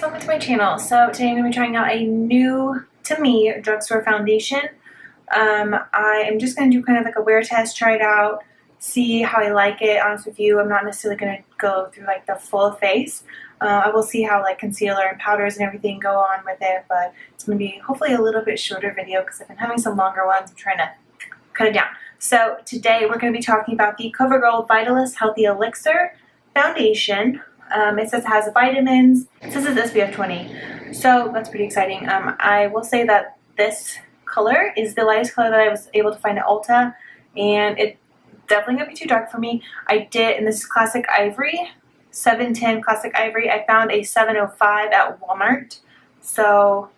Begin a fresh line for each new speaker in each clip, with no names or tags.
welcome to my channel. So today I'm going to be trying out a new, to me, drugstore foundation. I am just going to do kind of like a wear test, try it out, see how I like it. Honest with you, I'm not necessarily going to go through like the full face. I will see how like concealer and powders and everything go on with it, but it's going to be hopefully a little bit shorter video because I've been having some longer ones. I'm trying to cut it down. So today we're going to be talking about the COVERGIRL Vitalist Healthy Elixir Foundation. It says it has vitamins. It says it's SPF 20, so that's pretty exciting. I will say that this color is the lightest color that I was able to find at Ulta, and it's definitely gonna be too dark for me. I did, and this is Classic Ivory, 710 Classic Ivory. I found a 705 at Walmart, so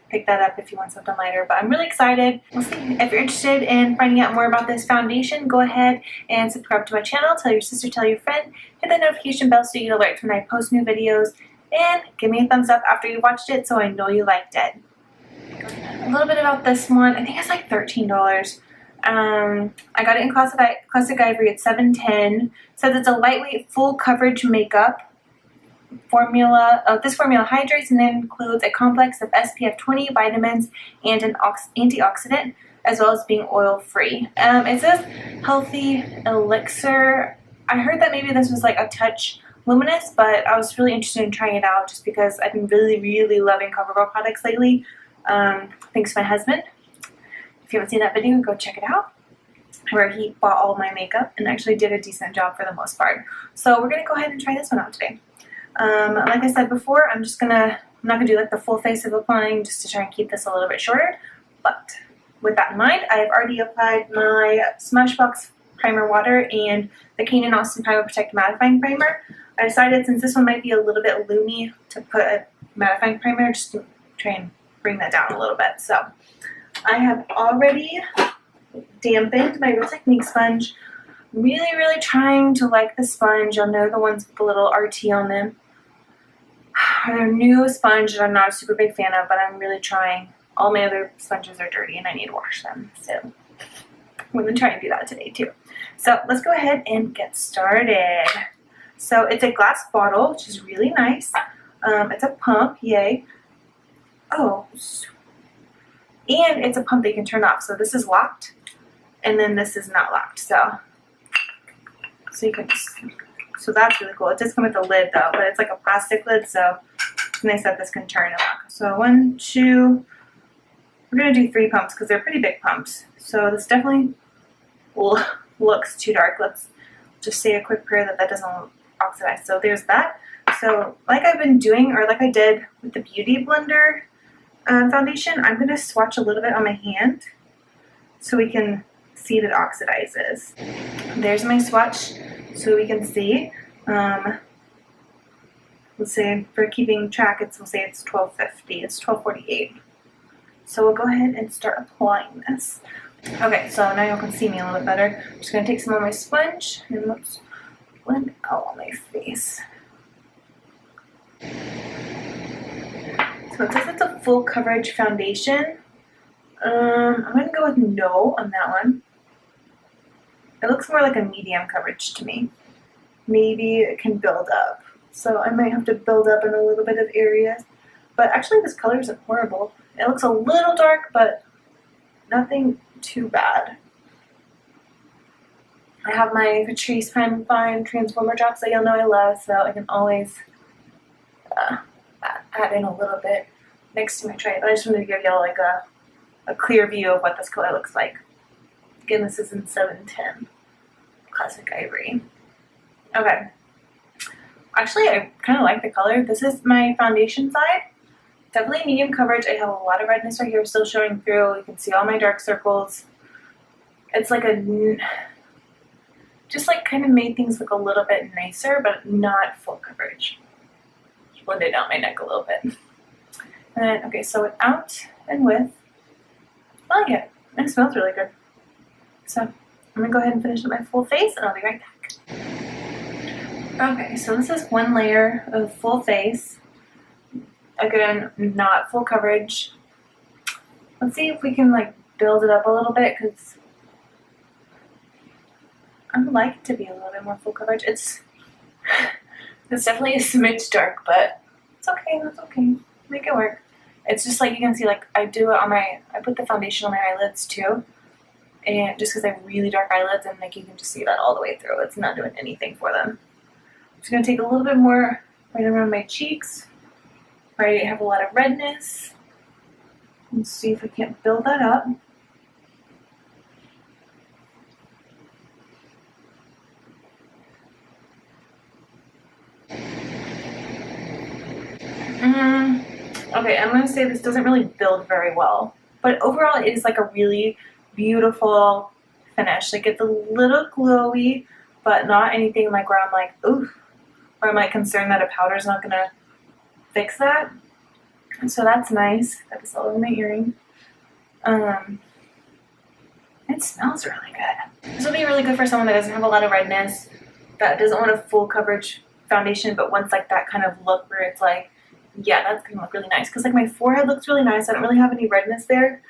pick that up if you want something lighter, but I'm really excited. We'll see. If you're interested in finding out more about this foundation, go ahead and subscribe to my channel, tell your sister, tell your friend, hit the notification bell so you get alerts when I post new videos, and give me a thumbs up after you watched it so I know you liked it. A little bit about this one. I think it's like $13. I got it in Classic Ivory at 710. It says it's a lightweight full coverage makeup formula. This formula hydrates and includes a complex of SPF 20 vitamins and an antioxidant, as well as being oil free. It says healthy elixir. I heard that maybe this was like a touch luminous, but I was really interested in trying it out just because I've been really loving COVERGIRL products lately. Thanks to my husband. If you haven't seen that video, go check it out, where he bought all my makeup and actually did a decent job for the most part. So we're gonna go ahead and try this one out today. Like I said before, I'm not gonna do like the full face of applying, just to try and keep this a little bit shorter. But with that in mind, I've already applied my Smashbox Primer Water and the Kane & Austin Primer Protect Mattifying Primer. I decided, since this one might be a little bit loomy, to put a mattifying primer just to try and bring that down a little bit. So I have already dampened my Real Technique sponge. Really trying to like the sponge. You'll know the ones with the little RT on them. They're a new sponge that I'm not a super big fan of, but I'm really trying. All my other sponges are dirty and I need to wash them. So I'm going to try and do that today too. So let's go ahead and get started. So it's a glass bottle, which is really nice. It's a pump, yay. Oh, and it's a pump that you can turn off. So this is locked, and then this is not locked. So you can just, so that's really cool. It does come with a lid though, but it's like a plastic lid, so it's nice that this can turn and lock. So 1, 2, we're gonna do 3 pumps because they're pretty big pumps. So this definitely looks too dark. Let's just say a quick prayer that that doesn't oxidize. So there's that. So like I've been doing, or like I did with the Beauty Blender foundation, I'm gonna swatch a little bit on my hand so we can see that it oxidizes. There's my swatch so we can see. Let's say for keeping track, we'll say it's 1250, it's 1248. So we'll go ahead and start applying this. Okay, so now you can see me a little bit better. I'm just gonna take some of my sponge and let's blend out on my face. So it says it's a full coverage foundation. I'm gonna go with no on that one. It looks more like a medium coverage to me. Maybe it can build up. So I might have to build up in a little bit of areas. But actually this color isn't horrible. It looks a little dark, but nothing too bad. I have my Patrice Prime Fine Transformer drops that you'll know I love, so I can always add in a little bit next to my tray. But I just wanted to give y'all like a clear view of what this color looks like. Again, this is in 710 Classic Ivory. Okay. Actually, I kind of like the color. This is my foundation side. Definitely medium coverage. I have a lot of redness right here still showing through. You can see all my dark circles. It's like just like kind of made things look a little bit nicer, but not full coverage. Just blended out my neck a little bit. And then, okay, so without and with, I like it. And it smells really good. So I'm gonna go ahead and finish up my full face and I'll be right back. Okay, so this is one layer of full face. Again, not full coverage. Let's see if we can like build it up a little bit because I would like it to be a little bit more full coverage. It's definitely a smidge dark, but okay, that's okay. Make it work. It's just like you can see, like I do it on I put the foundation on my eyelids too. And just because I have really dark eyelids, and like you can just see that all the way through. It's not doing anything for them. I'm just going to take a little bit more right around my cheeks where I have a lot of redness. And see if I can't build that up. Okay, I'm going to say this doesn't really build very well. But overall, it is like a really beautiful finish. Like it's a little glowy, but not anything like where I'm like, ooh, or I'm like concerned that a powder's not going to fix that. So that's nice. That is all over my earring. It smells really good. This will be really good for someone that doesn't have a lot of redness, that doesn't want a full coverage foundation, but wants like that kind of look where it's like, yeah, that's gonna look really nice. Because like my forehead looks really nice. I don't really have any redness there.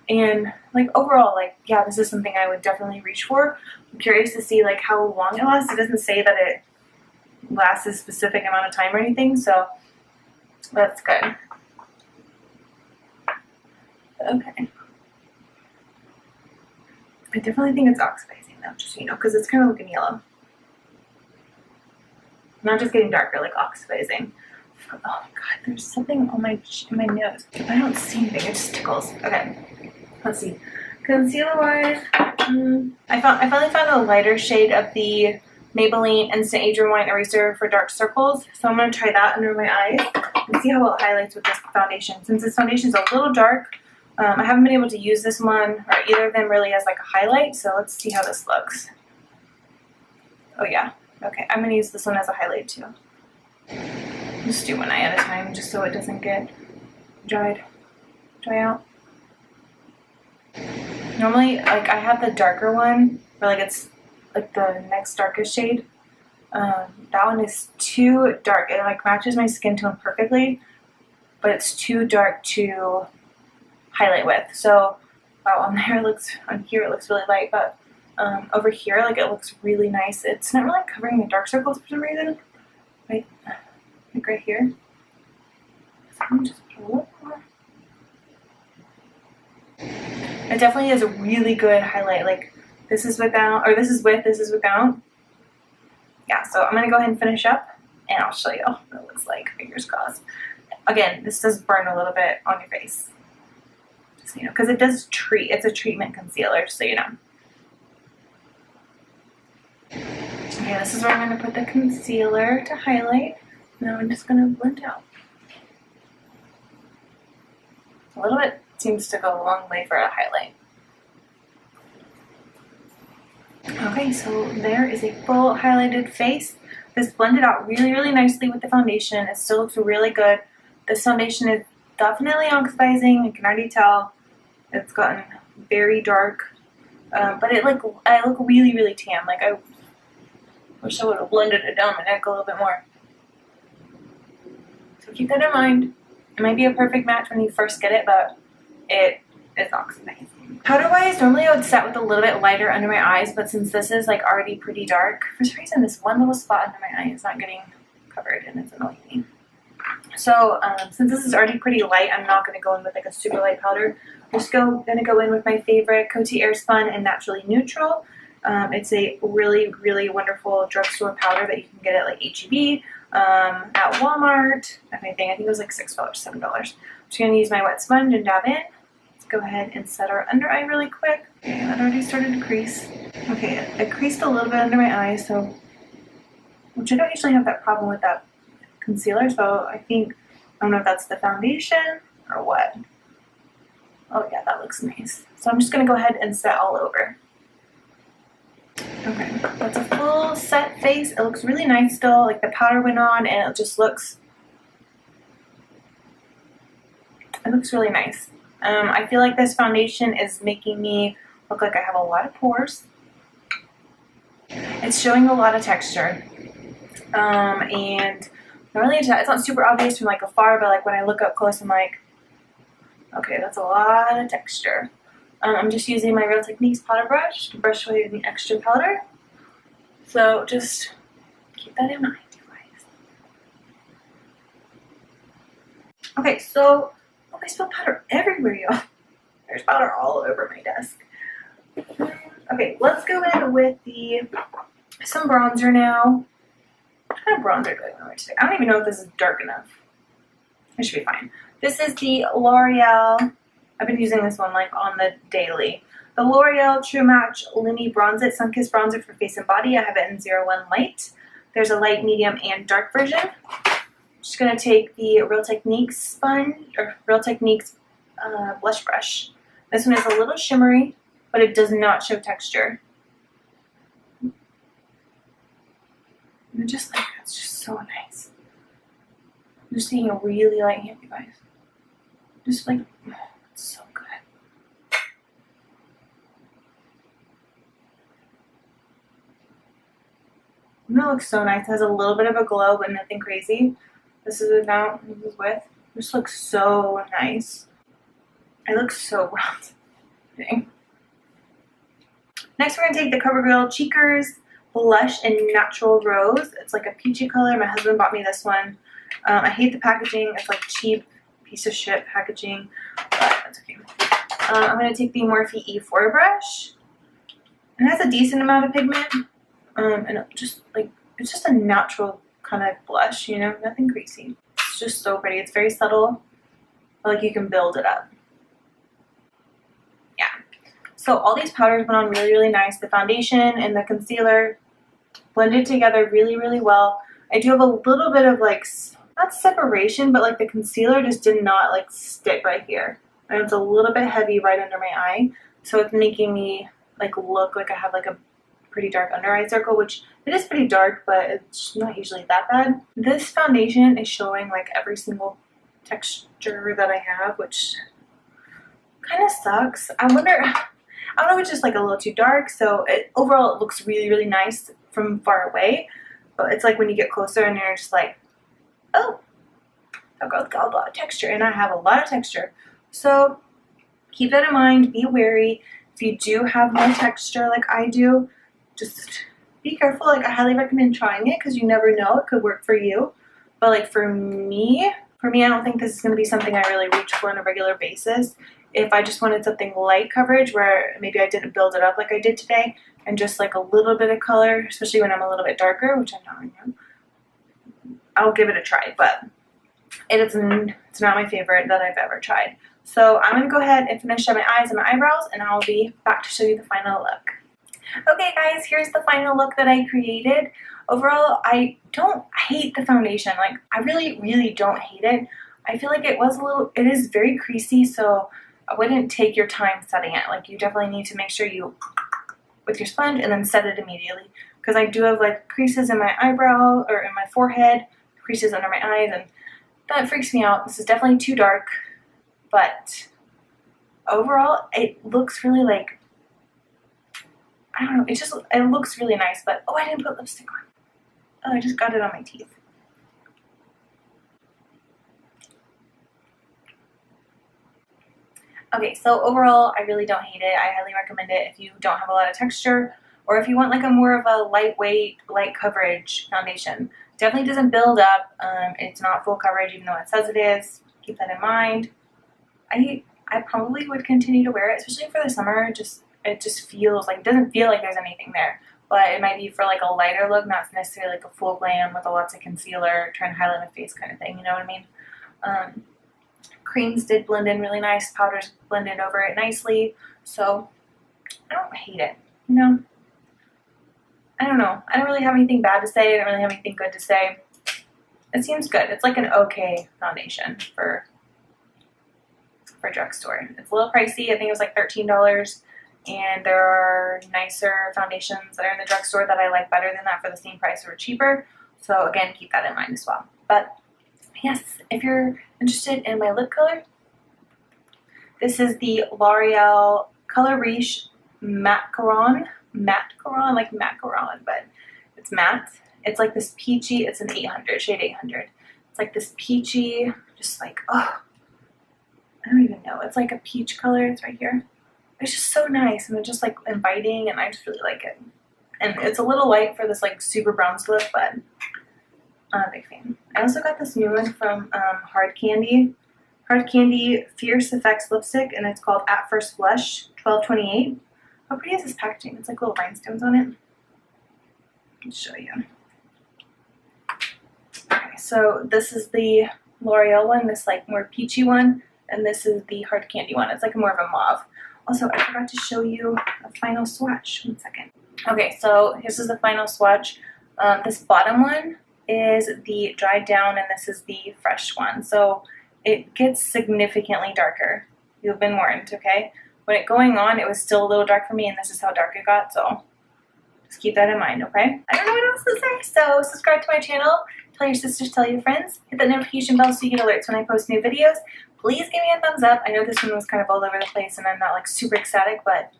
And like overall, like, yeah, this is something I would definitely reach for. I'm curious to see like how long it lasts. It doesn't say that it lasts a specific amount of time or anything, so that's good. Okay. I definitely think it's oxidizing though, just so you know, because it's kind of looking yellow. Not just getting darker, like oxidizing. Oh my god, there's something on my nose. I don't see anything, it just tickles. Okay, let's see. Concealer wise, I finally found a lighter shade of the Maybelline Instant Age Rewind Eraser for dark circles. So I'm going to try that under my eyes and see how well it highlights with this foundation. Since this foundation is a little dark, I haven't been able to use this one or either of them really as like a highlight. So let's see how this looks. Oh yeah, okay, I'm going to use this one as a highlight too. Just do one eye at a time just so it doesn't get dry out. Normally, like I have the darker one, or like it's like the next darkest shade. That one is too dark. It like matches my skin tone perfectly, but it's too dark to highlight with. So, wow, on here it looks really light, but over here, like it looks really nice. It's not really covering the dark circles for some reason. Right, like right here. So I'm just put a little more. It definitely is a really good highlight. Like this is without, or this is with, this is without. Yeah, so I'm gonna go ahead and finish up and I'll show you what it looks like, fingers crossed. Again, this does burn a little bit on your face. Just so you know, because it does it's a treatment concealer, just so you know. Okay, this is where I'm gonna put the concealer to highlight. Now I'm just gonna blend out. A little bit seems to go a long way for a highlight. Okay, so there is a full highlighted face. This blended out really, really nicely with the foundation. It still looks really good. This foundation is definitely oxidizing. You can already tell it's gotten very dark. But I look really, really tan. Like I wish I would have blended it down my neck a little bit more. So keep that in mind. It might be a perfect match when you first get it, but it is oxidizing. Powder-wise, normally I would set with a little bit lighter under my eyes, but since this is like already pretty dark, for some reason this one little spot under my eye is not getting covered and it's annoying me. So since this is already pretty light, I'm not going to go in with like a super light powder. I'm just going to go in with my favorite Coty Airspun and Naturally Neutral. It's a really, really wonderful drugstore powder that you can get at like H-E-B, at Walmart, I think it was like $6, $7. I'm just going to use my wet sponge and dab in. Let's go ahead and set our under eye really quick. Okay, that already started to crease. Okay, it creased a little bit under my eye, so, which I don't usually have that problem with that concealer, so I don't know if that's the foundation or what. Oh yeah, that looks nice. So I'm just going to go ahead and set all over. Okay, that's a full set face. It looks really nice still, like the powder went on and it just looks really nice. I feel like this foundation is making me look like I have a lot of pores. It's showing a lot of texture. And really, it's not super obvious from like afar, but like when I look up close, I'm like, okay, that's a lot of texture. I'm just using my Real Techniques powder brush to brush away the extra powder. So just keep that in mind, you guys. Okay, so I spilled powder everywhere, y'all. There's powder all over my desk. Okay, let's go in with some bronzer now. What kind of bronzer do I want to wear today? I don't even know if this is dark enough. It should be fine. This is the L'Oreal. I've been using this one like on the daily. The L'Oreal True Match Lumi Bronze It Sun-Kissed Bronzer for face and body. I have it in 01 Light. There's a light, medium, and dark version. I'm just going to take the Real Techniques sponge, or Real Techniques blush brush. This one is a little shimmery, but it does not show texture. And just like, it's just so nice. I'm just taking a really light hand, you guys. Just like, it's so good. And it looks so nice. It has a little bit of a glow, but nothing crazy. This is without, this is with. This looks so nice. It looks so bronze. Next, we're going to take the COVERGIRL Cheekers Blush in Natural Rose. It's like a peachy color. My husband bought me this one. I hate the packaging. It's like cheap piece of shit packaging, but that's okay. I'm going to take the Morphe E4 brush. It has a decent amount of pigment, and it's just a natural kind of blush, you know, nothing greasy. It's just so pretty. It's very subtle, but like you can build it up. Yeah. So all these powders went on really, really nice. The foundation and the concealer blended together really, really well. I do have a little bit of like, not separation, but like the concealer just did not like stick right here. And it's a little bit heavy right under my eye. So it's making me like look like I have like a pretty dark under eye circle, which it is pretty dark, but it's not usually that bad. This foundation is showing like every single texture that I have, which kind of sucks. I don't know if it's just like a little too dark. So overall it looks really, really nice from far away, but it's like when you get closer and you're just like, oh, that girl's got a lot of texture, and I have a lot of texture. So keep that in mind, be wary. If you do have more texture like I do, just be careful. Like I highly recommend trying it because you never know, it could work for you. But like for me, I don't think this is going to be something I really reach for on a regular basis. If I just wanted something light coverage where maybe I didn't build it up like I did today, and just like a little bit of color, especially when I'm a little bit darker, which I'm not right now, I'll give it a try, but it's not my favorite that I've ever tried. So I'm going to go ahead and finish up my eyes and my eyebrows, and I'll be back to show you the final look. Okay guys, here's the final look that I created. Overall, I don't hate the foundation. Like, I really, really don't hate it. I feel like it is very creasy, so I wouldn't take your time setting it. Like, you definitely need to make sure you, with your sponge, and then set it immediately. Because I do have like creases in my eyebrow, or in my forehead, creases under my eyes, and that freaks me out. This is definitely too dark, but overall, it looks really like, I don't know, it looks really nice, but, oh, I didn't put lipstick on. Oh, I just got it on my teeth. Okay, so overall, I really don't hate it. I highly recommend it if you don't have a lot of texture, or if you want like a more of a lightweight, light coverage foundation. Definitely doesn't build up. It's not full coverage, even though it says it is. Keep that in mind. I probably would continue to wear it, especially for the summer. It just feels like, it doesn't feel like there's anything there. But it might be for like a lighter look, not necessarily like a full glam with lots of concealer, trying to highlight my face kind of thing, you know what I mean? Creams did blend in really nice, powders blended over it nicely, so I don't hate it, you know? I don't know. I don't really have anything bad to say. I don't really have anything good to say. It seems good. It's like an okay foundation for drugstore. It's a little pricey. I think it was like $13. And there are nicer foundations that are in the drugstore that I like better than that for the same price or cheaper. So again, keep that in mind as well. But yes, if you're interested in my lip color, this is the L'Oreal Color Riche Macaron, like macaron, but it's matte. It's like this peachy, it's an 800, shade 800. It's like this peachy, just like, oh, I don't even know. It's like a peach color, it's right here. It's just so nice, and it's just like inviting, and I just really like it. And it's a little light for this like super bronze look, but I'm a big fan. I also got this new one from Hard Candy. Hard Candy Fierce Effects lipstick, and it's called At First Blush, $12.28. How pretty is this packaging? It's like little rhinestones on it. Let me show you. Okay, so this is the L'Oreal one, this like more peachy one, and this is the Hard Candy one. It's like more of a mauve. Also, I forgot to show you a final swatch. 1 second. Okay, so this is the final swatch. This bottom one is the dried down, and this is the fresh one. So it gets significantly darker. You've been warned, okay? When it going on, it was still a little dark for me, and this is how dark it got, so just keep that in mind, okay? I don't know what else to say, so subscribe to my channel, tell your sisters, tell your friends, hit that notification bell so you get alerts when I post new videos. Please give me a thumbs up. I know this one was kind of all over the place, and I'm not like super ecstatic, but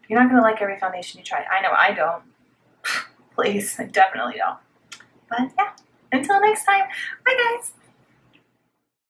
you're not going to like every foundation you try. I know I don't. Please, I definitely don't. But yeah, until next time, bye guys!